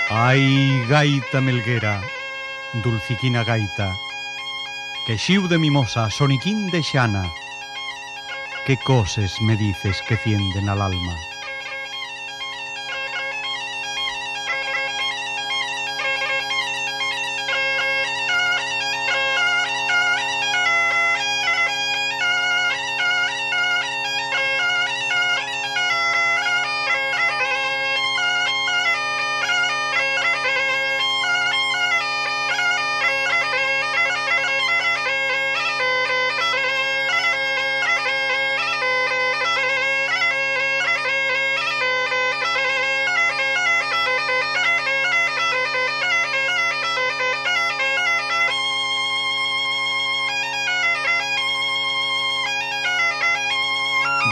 Ai, gaita melguera, dulciquina gaita, que xiu de mimosa, soniquín de xana, que coses me dices que cienden al alma.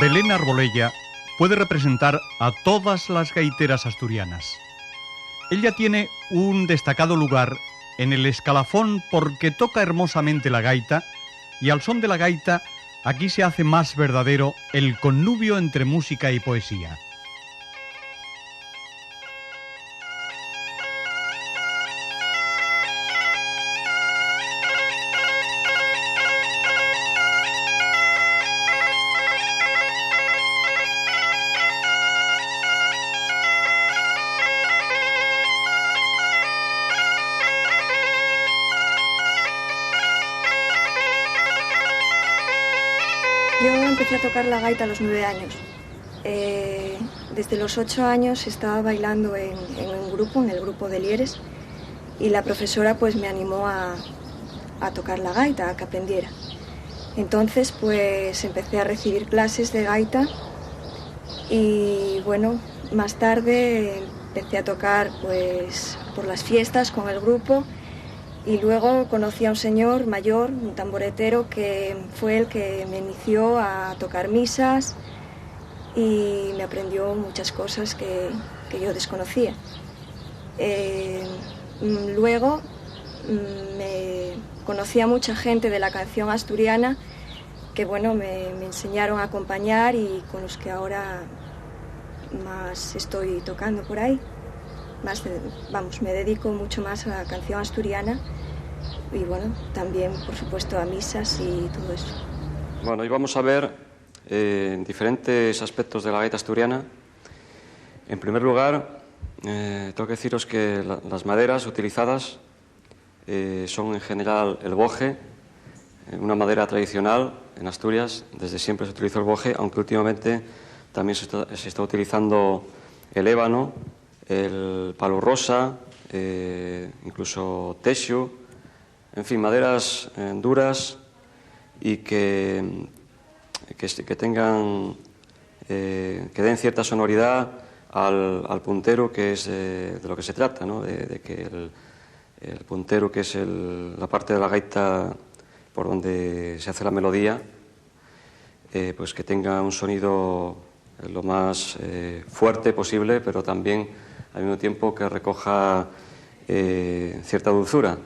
Belén Arbolella puede representar a todas las gaiteras asturianas. Ella tiene un destacado lugar en el escalafón porque toca hermosamente la gaita y al son de la gaita aquí se hace más verdadero el connubio entre música y poesía. Yo empecé a tocar la gaita a los 9 años. Desde los 8 años estaba bailando en un grupo, en el grupo de Lieres, y la profesora pues me animó a tocar la gaita, a que aprendiera. Entonces pues empecé a recibir clases de gaita y bueno, más tarde empecé a tocar pues por las fiestas con el grupo. Y luego conocí a un señor mayor, un tamboretero, que fue el que me inició a tocar misas y me aprendió muchas cosas que yo desconocía. Luego me conocí a mucha gente de la canción asturiana que bueno, me enseñaron a acompañar y con los que ahora más estoy tocando por ahí. Me dedico mucho más a la canción asturiana y bueno, también por supuesto a misas y todo eso. Bueno, hoy vamos a ver diferentes aspectos de la gaita asturiana. En primer lugar, tengo que deciros que las maderas utilizadas son en general el boje, una madera tradicional en Asturias. Desde siempre se utilizó el boje, aunque últimamente también se está utilizando el ébano, el palo rosa, incluso texu, en fin, maderas duras y que tengan, que den cierta sonoridad al puntero, que es de lo que se trata, ¿no? De que el puntero, que es la parte de la gaita por donde se hace la melodía, pues que tenga un sonido lo más fuerte posible, pero también al mismo tiempo que recoja cierta dulzura.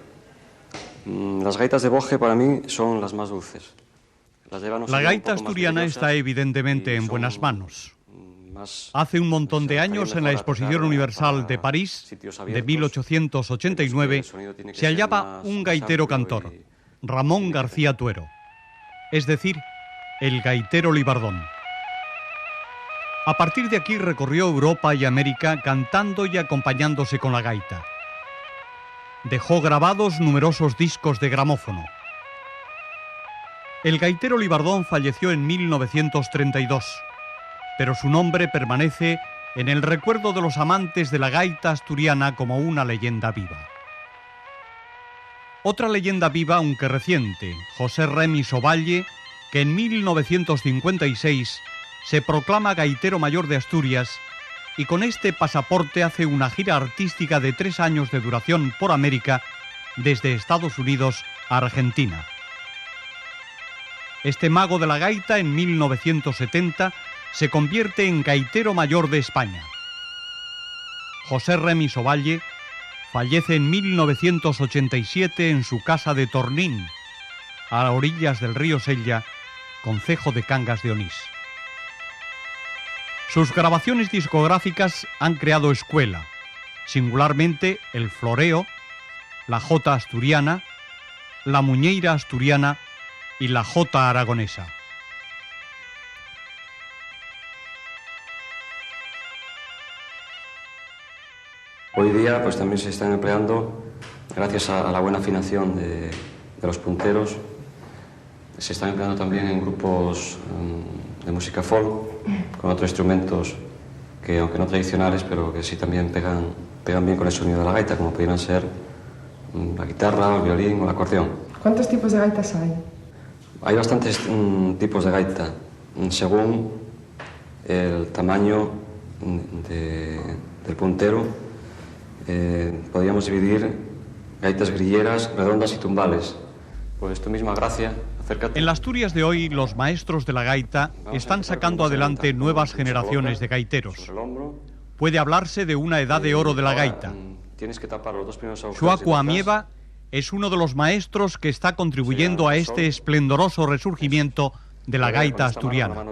Las gaitas de boje para mí son las más dulces. La gaita asturiana está evidentemente en buenas manos. Hace un montón de años, en la Exposición Universal de París de 1889, se hallaba un gaitero cantor, Ramón García Tuero, es decir, el gaitero libardón. A partir de aquí recorrió Europa y América cantando y acompañándose con la gaita. Dejó grabados numerosos discos de gramófono. El gaitero libardón falleció en 1932, pero su nombre permanece en el recuerdo de los amantes de la gaita asturiana como una leyenda viva. Otra leyenda viva, aunque reciente, José Remis Ovalle, que en 1956 se proclama gaitero mayor de Asturias y con este pasaporte hace una gira artística de 3 años de duración por América, desde Estados Unidos a Argentina. Este mago de la gaita en 1970 se convierte en gaitero mayor de España. José Remis Ovalle fallece en 1987 en su casa de Tornín, a orillas del río Sella, concejo de Cangas de Onís. Sus grabaciones discográficas han creado escuela, singularmente el floreo, la jota asturiana, la muñeira asturiana y la jota aragonesa. Hoy día pues también se están empleando, gracias a la buena afinación de los punteros, se están empleando también en grupos de música folk, con otros instrumentos que, aunque no tradicionales, pero que sí también pegan bien con el sonido de la gaita, como pudieran ser la guitarra, el violín o el acordeón. ¿Cuántos tipos de gaitas hay? Hay bastantes tipos de gaita, según el tamaño del puntero. Podríamos dividir gaitas grilleras, redondas y tumbales. Pues tu misma gracia, acércate. En las Asturias de hoy, los maestros de la gaita están sacando adelante nuevas generaciones de gaiteros. Puede hablarse de una edad de oro de la gaita. Xuaco Amieva es uno de los maestros que está contribuyendo a este esplendoroso resurgimiento de la gaita asturiana.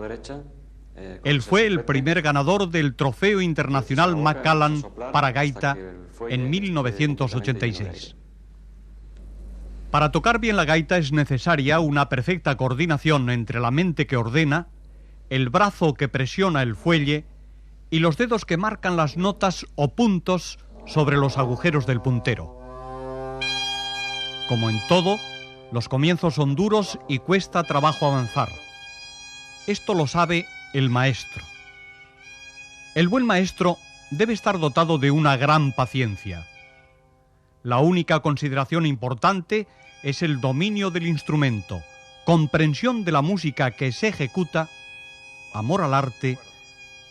Él fue el primer ganador del Trofeo Internacional Macallan para gaita en 1986. Para tocar bien la gaita es necesaria una perfecta coordinación entre la mente que ordena, el brazo que presiona el fuelle y los dedos que marcan las notas o puntos sobre los agujeros del puntero. Como en todo, los comienzos son duros y cuesta trabajo avanzar. Esto lo sabe el maestro. El buen maestro debe estar dotado de una gran paciencia. La única consideración importante es el dominio del instrumento, comprensión de la música que se ejecuta, amor al arte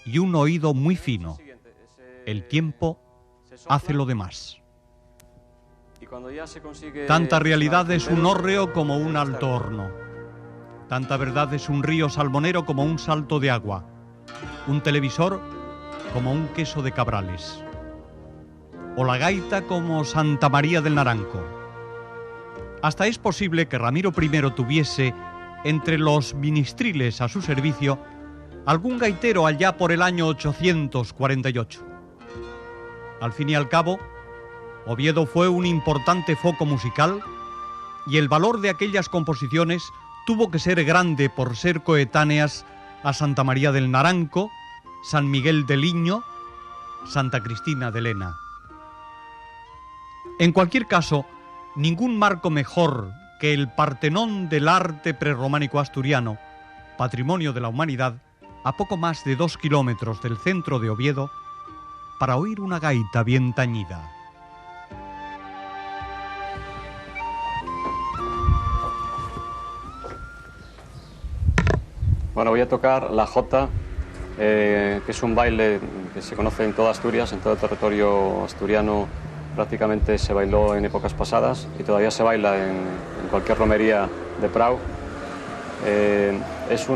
y un oído muy fino. El tiempo hace lo demás. Tanta realidad es un hórreo como un alto horno. Tanta verdad es un río salmonero como un salto de agua. Un televisor como un queso de Cabrales. O la gaita como Santa María del Naranco. Hasta es posible que Ramiro I tuviese entre los ministriles a su servicio algún gaitero allá por el año 848. Al fin y al cabo, Oviedo fue un importante foco musical y el valor de aquellas composiciones tuvo que ser grande por ser coetáneas a Santa María del Naranco, San Miguel de Liño, Santa Cristina de Lena. En cualquier caso, ningún marco mejor que el Partenón del arte prerrománico asturiano, patrimonio de la humanidad, a poco más de 2 kilómetros del centro de Oviedo, para oír una gaita bien tañida. Bueno, voy a tocar la jota, que es un baile que se conoce en toda Asturias, en todo el territorio asturiano. Prácticamente se bailó en épocas pasadas y todavía se baila en cualquier romería de Prau. Es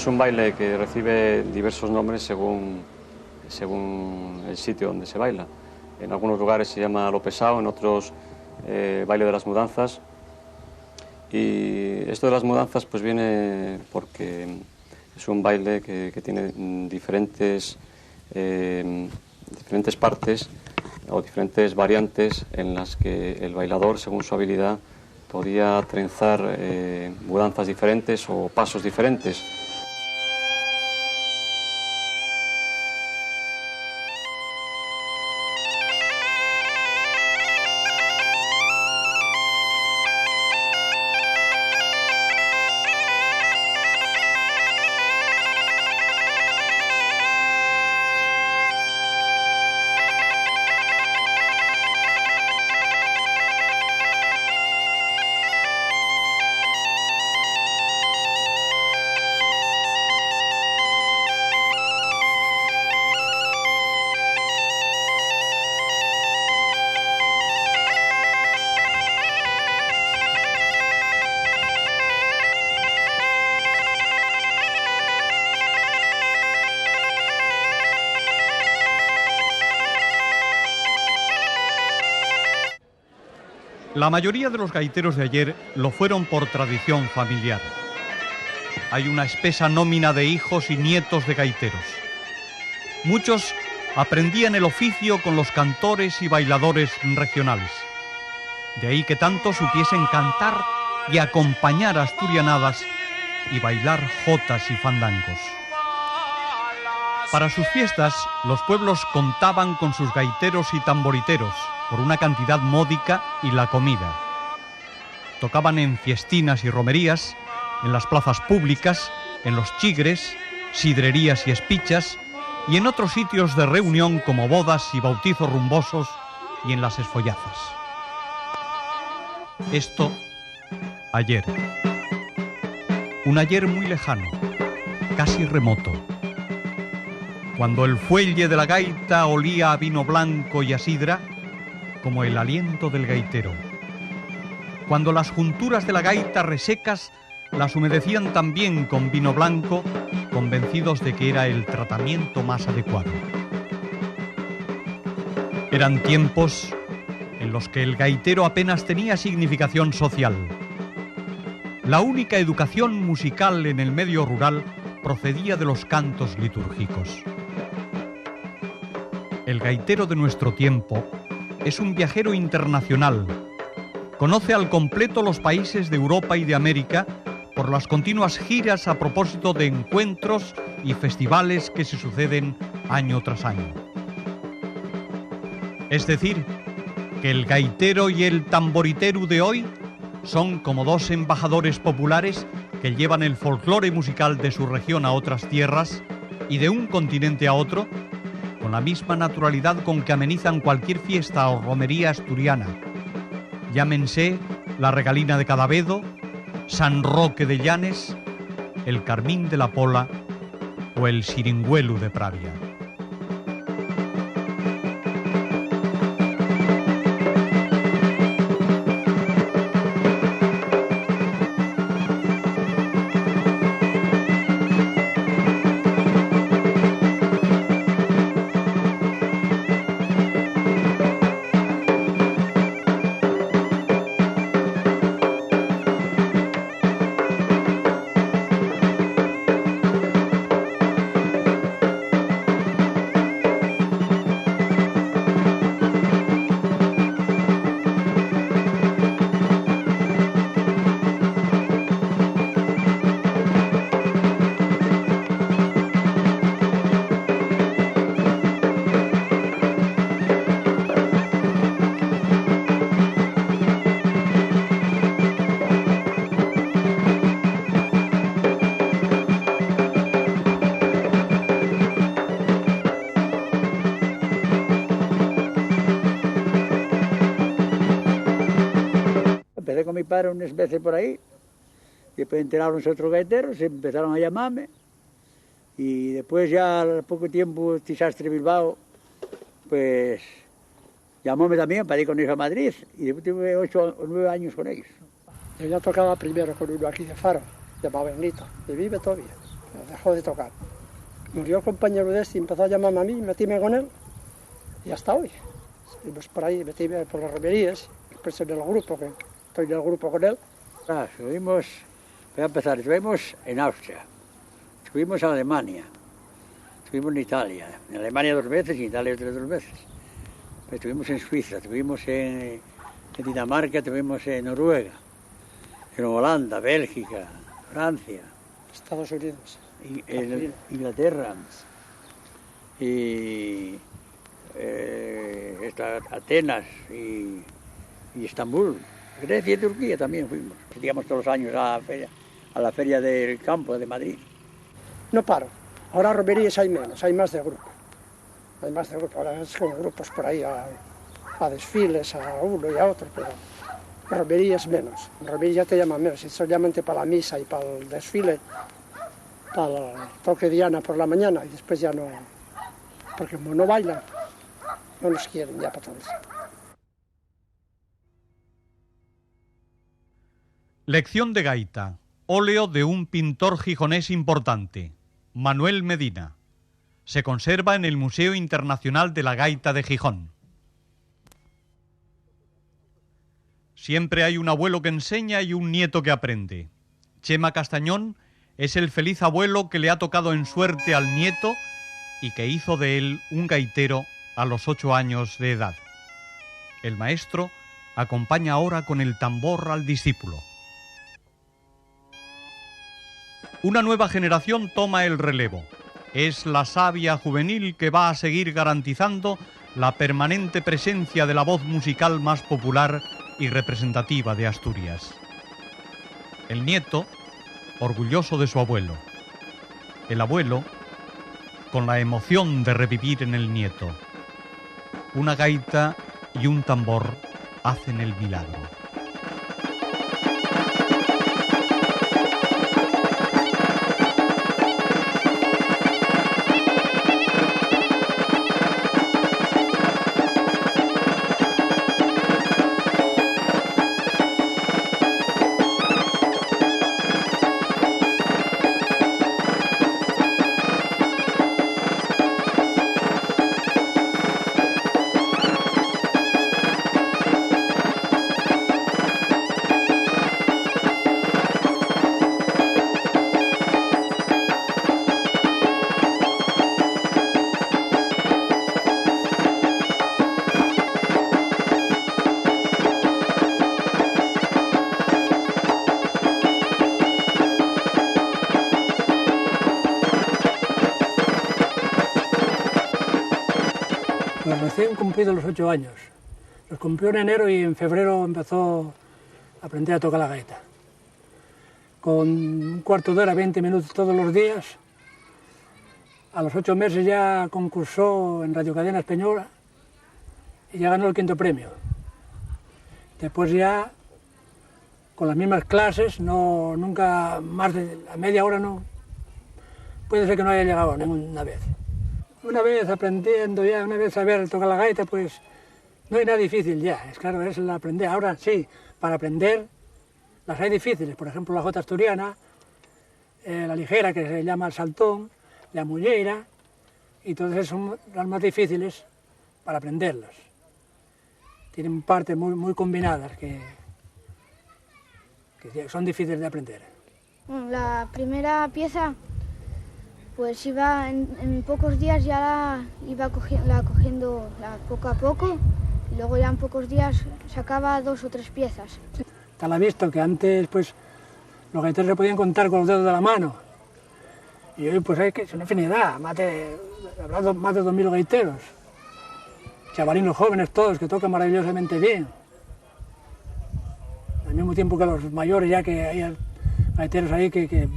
un baile que recibe diversos nombres según el sitio donde se baila. En algunos lugares se llama lo pesado, en otros baile de las mudanzas. Y esto de las mudanzas pues viene porque es un baile que tiene diferentes partes o diferentes variantes en las que el bailador, según su habilidad, podía trenzar mudanzas diferentes o pasos diferentes. La mayoría de los gaiteros de ayer lo fueron por tradición familiar. Hay una espesa nómina de hijos y nietos de gaiteros. Muchos aprendían el oficio con los cantores y bailadores regionales. De ahí que tanto supiesen cantar y acompañar asturianadas y bailar jotas y fandangos. Para sus fiestas, los pueblos contaban con sus gaiteros y tamboriteros por una cantidad módica y la comida. Tocaban en fiestinas y romerías, en las plazas públicas, en los chigres, sidrerías y espichas, y en otros sitios de reunión como bodas y bautizos rumbosos y en las esfollazas. Esto ayer. Un ayer muy lejano, casi remoto, cuando el fuelle de la gaita olía a vino blanco y a sidra como el aliento del gaitero, cuando las junturas de la gaita resecas las humedecían también con vino blanco, convencidos de que era el tratamiento más adecuado. Eran tiempos en los que el gaitero apenas tenía significación social. La única educación musical en el medio rural procedía de los cantos litúrgicos. El gaitero de nuestro tiempo es un viajero internacional. Conoce al completo los países de Europa y de América por las continuas giras a propósito de encuentros y festivales que se suceden año tras año. Es decir, que el gaitero y el tamboritero de hoy son como dos embajadores populares que llevan el folclore musical de su región a otras tierras y de un continente a otro, con la misma naturalidad con que amenizan cualquier fiesta o romería asturiana. Llámense la Regalina de Cadavedo, San Roque de Llanes, el Carmín de la Pola o el Siringüelu de Pravia. Empecé con mi padre unas veces por ahí, después enteraron otros gaiteros, empezaron a llamarme, y después ya al poco tiempo Tisastre Bilbao, pues llamóme también para ir con ellos a Madrid, y después tuve 8 o 9 años con ellos. Yo ya tocaba primero con uno aquí de Faro, llamado Benito, y vive todavía, dejó de tocar. Murió el compañero de este y empezó a llamarme a mí, metíme con él, y hasta hoy. Seguimos por ahí, metíme por las romerías, después en el grupo, que estoy en el grupo con él. Estuvimos, voy a empezar, estuvimos en Austria, estuvimos en Alemania, estuvimos en Italia, en Alemania 2 veces y en Italia otras 2 veces. Estuvimos en Suiza, estuvimos en Dinamarca, estuvimos en Noruega, en Holanda, Bélgica, Francia, Estados Unidos, Inglaterra y Atenas y Estambul. Grecia y Turquía también fuimos. Íbamos todos los años a la feria del campo de Madrid. No paro. Ahora romerías hay menos, hay más de grupo. Hay más de grupo. Ahora es con grupos por ahí a desfiles, a uno y a otro, pero romerías menos. Romerías ya te llaman menos, solamente para la misa y para el desfile, para el toque de Diana por la mañana, y después ya no, porque como no bailan, no nos quieren ya para todo eso. Lección de gaita, óleo de un pintor gijonés importante, Manuel Medina. Se conserva en el Museo Internacional de la Gaita de Gijón. Siempre hay un abuelo que enseña y un nieto que aprende. Chema Castañón es el feliz abuelo que le ha tocado en suerte al nieto y que hizo de él un gaitero a los 8 años de edad. El maestro acompaña ahora con el tambor al discípulo. Una nueva generación toma el relevo. Es la savia juvenil que va a seguir garantizando la permanente presencia de la voz musical más popular y representativa de Asturias. El nieto, orgulloso de su abuelo. El abuelo, con la emoción de revivir en el nieto. Una gaita y un tambor hacen el milagro. Recién cumplido los 8 años. Los cumplió en enero y en febrero empezó a aprender a tocar la gaita. Con un cuarto de hora, 20 minutos todos los días. A los 8 meses ya concursó en Radio Cadena Española y ya ganó el 5º premio. Después ya, con las mismas clases, nunca más de la media hora no. Puede ser que no haya llegado ninguna vez. Una vez aprendiendo ya, una vez saber tocar la gaita, pues no hay nada difícil ya, es claro, es el aprender. Ahora sí, para aprender las hay difíciles, por ejemplo la jota asturiana, la ligera que se llama el saltón, la muñeira, y todas esas son las más difíciles para aprenderlas. Tienen partes muy combinadas que son difíciles de aprender. Bueno, la primera pieza pues iba en pocos días ya la iba cogiendo poco a poco, y luego ya en pocos días sacaba 2 o 3 piezas. Tal ha visto que antes pues los gaiteros se podían contar con los dedos de la mano, y hoy pues es una infinidad, más de 2.000 gaiteros, chavalinos jóvenes todos que tocan maravillosamente bien, al mismo tiempo que los mayores ya que hay gaiteros ahí que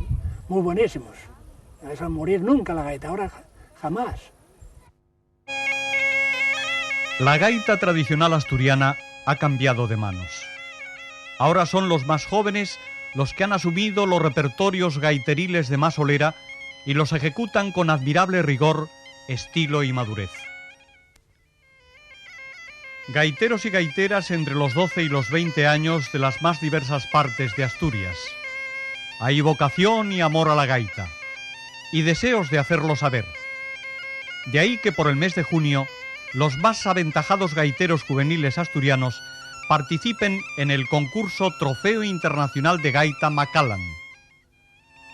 muy buenísimos. Eso a morir nunca la gaita, ahora jamás. La gaita tradicional asturiana ha cambiado de manos. Ahora son los más jóvenes los que han asumido los repertorios gaiteriles de Masolera y los ejecutan con admirable rigor, estilo y madurez. Gaiteros y gaiteras entre los 12 y los 20 años de las más diversas partes de Asturias. Hay vocación y amor a la gaita, y deseos de hacerlo saber. De ahí que por el mes de junio, los más aventajados gaiteros juveniles asturianos participen en el concurso Trofeo Internacional de Gaita Macallan.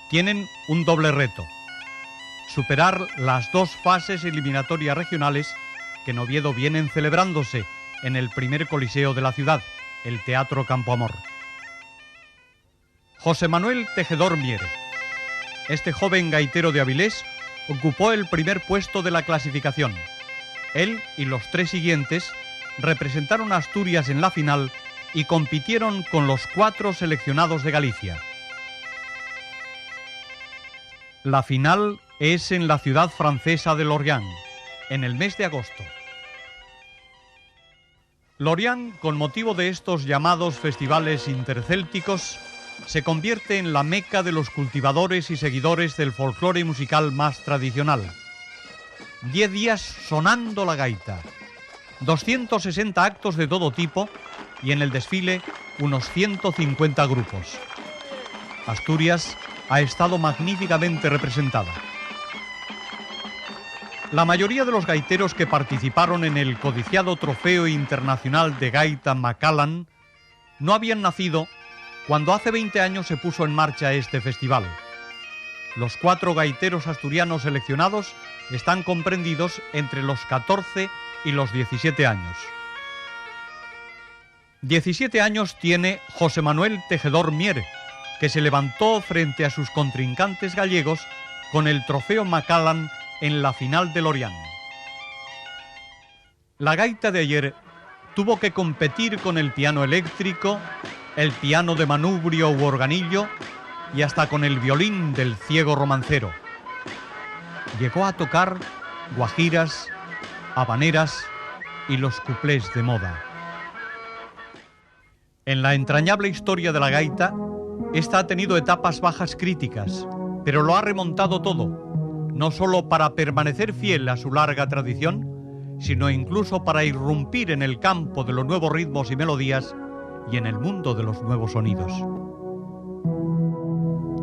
Tienen un doble reto: superar las 2 fases eliminatorias regionales que en Oviedo vienen celebrándose en el primer coliseo de la ciudad, el Teatro Campoamor. José Manuel Tejedor Miere. Este joven gaitero de Avilés ocupó el primer puesto de la clasificación. Él y los 3 siguientes representaron a Asturias en la final y compitieron con los 4 seleccionados de Galicia. La final es en la ciudad francesa de Lorient, en el mes de agosto. Lorient, con motivo de estos llamados festivales intercélticos, se convierte en la meca de los cultivadores y seguidores del folclore musical más tradicional. 10 días sonando la gaita, 260 actos de todo tipo y en el desfile unos 150 grupos. Asturias ha estado magníficamente representada. La mayoría de los gaiteros que participaron en el codiciado Trofeo Internacional de Gaita Macallan no habían nacido cuando hace 20 años se puso en marcha este festival. Los 4 gaiteros asturianos seleccionados están comprendidos entre los 14 y los 17 años. 17 años tiene José Manuel Tejedor Mier, que se levantó frente a sus contrincantes gallegos con el trofeo Macallan en la final del Lorient. La gaita de ayer tuvo que competir con el piano eléctrico, el piano de manubrio u organillo y hasta con el violín del ciego romancero. Llegó a tocar guajiras, habaneras y los cuplés de moda. En la entrañable historia de la gaita, esta ha tenido etapas bajas críticas, pero lo ha remontado todo, no solo para permanecer fiel a su larga tradición, sino incluso para irrumpir en el campo de los nuevos ritmos y melodías y en el mundo de los nuevos sonidos.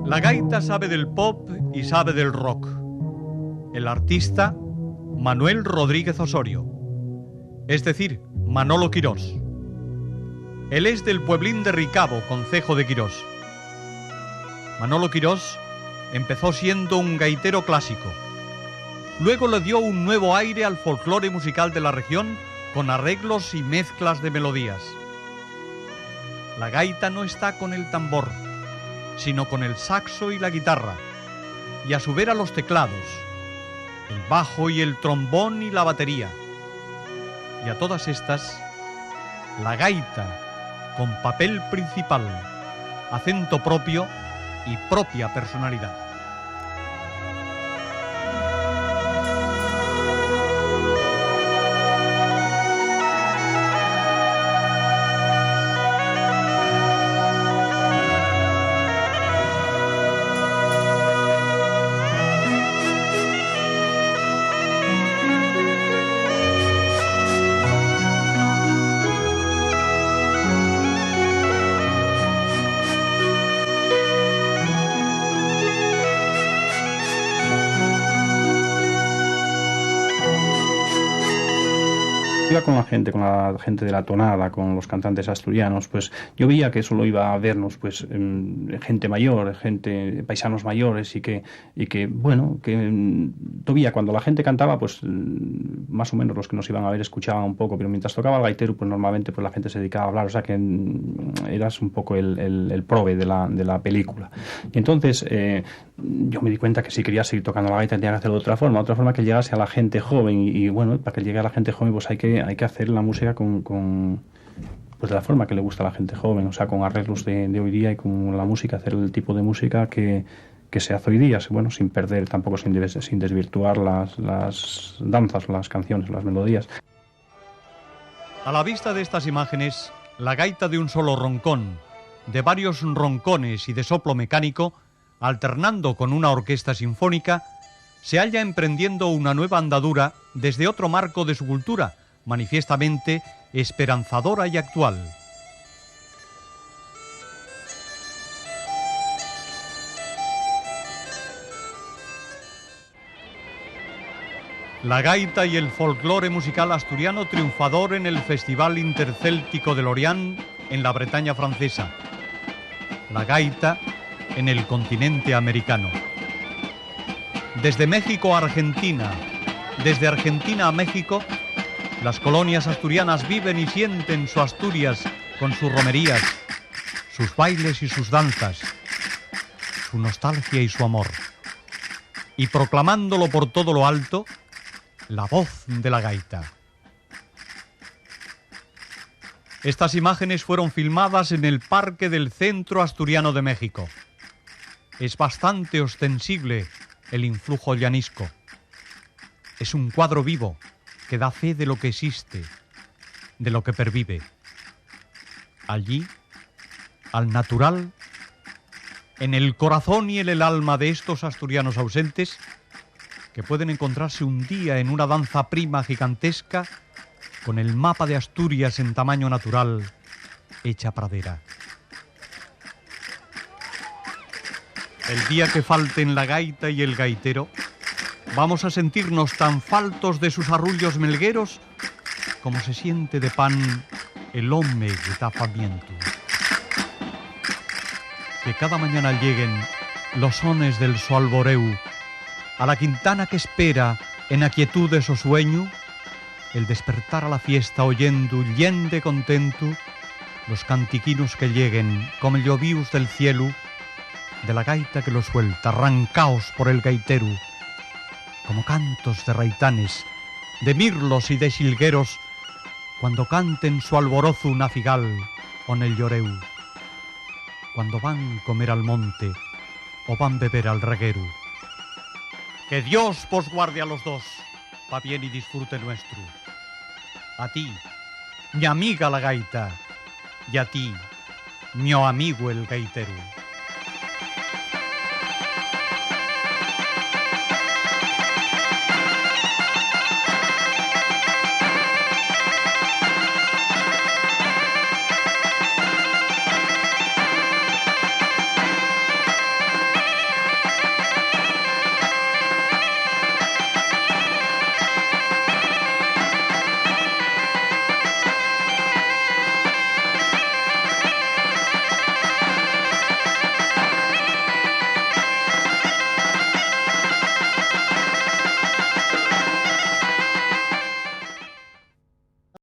La gaita sabe del pop y sabe del rock. El artista, Manuel Rodríguez Osorio, es decir, Manolo Quirós. Él es del pueblín de Ricabo, concejo de Quirós. Manolo Quirós empezó siendo un gaitero clásico. Luego le dio un nuevo aire al folclore musical de la región con arreglos y mezclas de melodías. La gaita no está con el tambor, sino con el saxo y la guitarra, y a su vera los teclados, el bajo y el trombón y la batería. Y a todas estas, la gaita con papel principal, acento propio y propia personalidad. Iba con la gente de la tonada, con los cantantes asturianos, pues yo veía que solo iba a vernos pues gente mayor, paisanos mayores y que bueno, que todavía cuando la gente cantaba, pues más o menos los que nos iban a ver escuchaban un poco, pero mientras tocaba el gaitero, pues normalmente pues la gente se dedicaba a hablar, o sea que eras un poco el prove de la película. Y entonces yo me di cuenta que si quería seguir tocando la gaita tenía que hacerlo de otra forma que llegase a la gente joven y bueno, para que llegue a la gente joven pues hay que hacer la música con pues de la forma que le gusta a la gente joven, o sea, con arreglos de hoy día y con la música, hacer el tipo de música que se hace hoy día, bueno, sin perder, tampoco sin desvirtuar las danzas, las canciones, las melodías. A la vista de estas imágenes, la gaita de un solo roncón, de varios roncones y de soplo mecánico, alternando con una orquesta sinfónica, se halla emprendiendo una nueva andadura desde otro marco de su cultura, manifiestamente esperanzadora y actual. La gaita y el folclore musical asturiano triunfador en el Festival Intercéltico de Lorient en la Bretaña francesa. La gaita en el continente americano. Desde México a Argentina, desde Argentina a México, las colonias asturianas viven y sienten su Asturias con sus romerías, sus bailes y sus danzas, su nostalgia y su amor. Y proclamándolo por todo lo alto, la voz de la gaita. Estas imágenes fueron filmadas en el Parque del Centro Asturiano de México. Es bastante ostensible el influjo llanisco. Es un cuadro vivo que da fe de lo que existe, de lo que pervive. Allí, al natural, en el corazón y en el alma de estos asturianos ausentes, que pueden encontrarse un día en una danza prima gigantesca con el mapa de Asturias en tamaño natural, hecha pradera. El día que falten la gaita y el gaitero, vamos a sentirnos tan faltos de sus arrullos melgueros como se siente de pan el home que da famiento. Que cada mañana lleguen los sones del so alboreu, a la quintana que espera en a quietud de so sueño, el despertar a la fiesta oyendo yende contento, los cantiquinos que lleguen como llovius del cielo, de la gaita que lo suelta, arrancaos por el gaitero, como cantos de raitanes, de mirlos y de xilgueros, cuando canten su alborozo una figal o en el lloreu, cuando van comer al monte o van beber al reguero. Que Dios vos guarde a los dos, pa' bien y disfrute nuestro. A ti, mi amiga la gaita, y a ti, mi amigo el gaitero.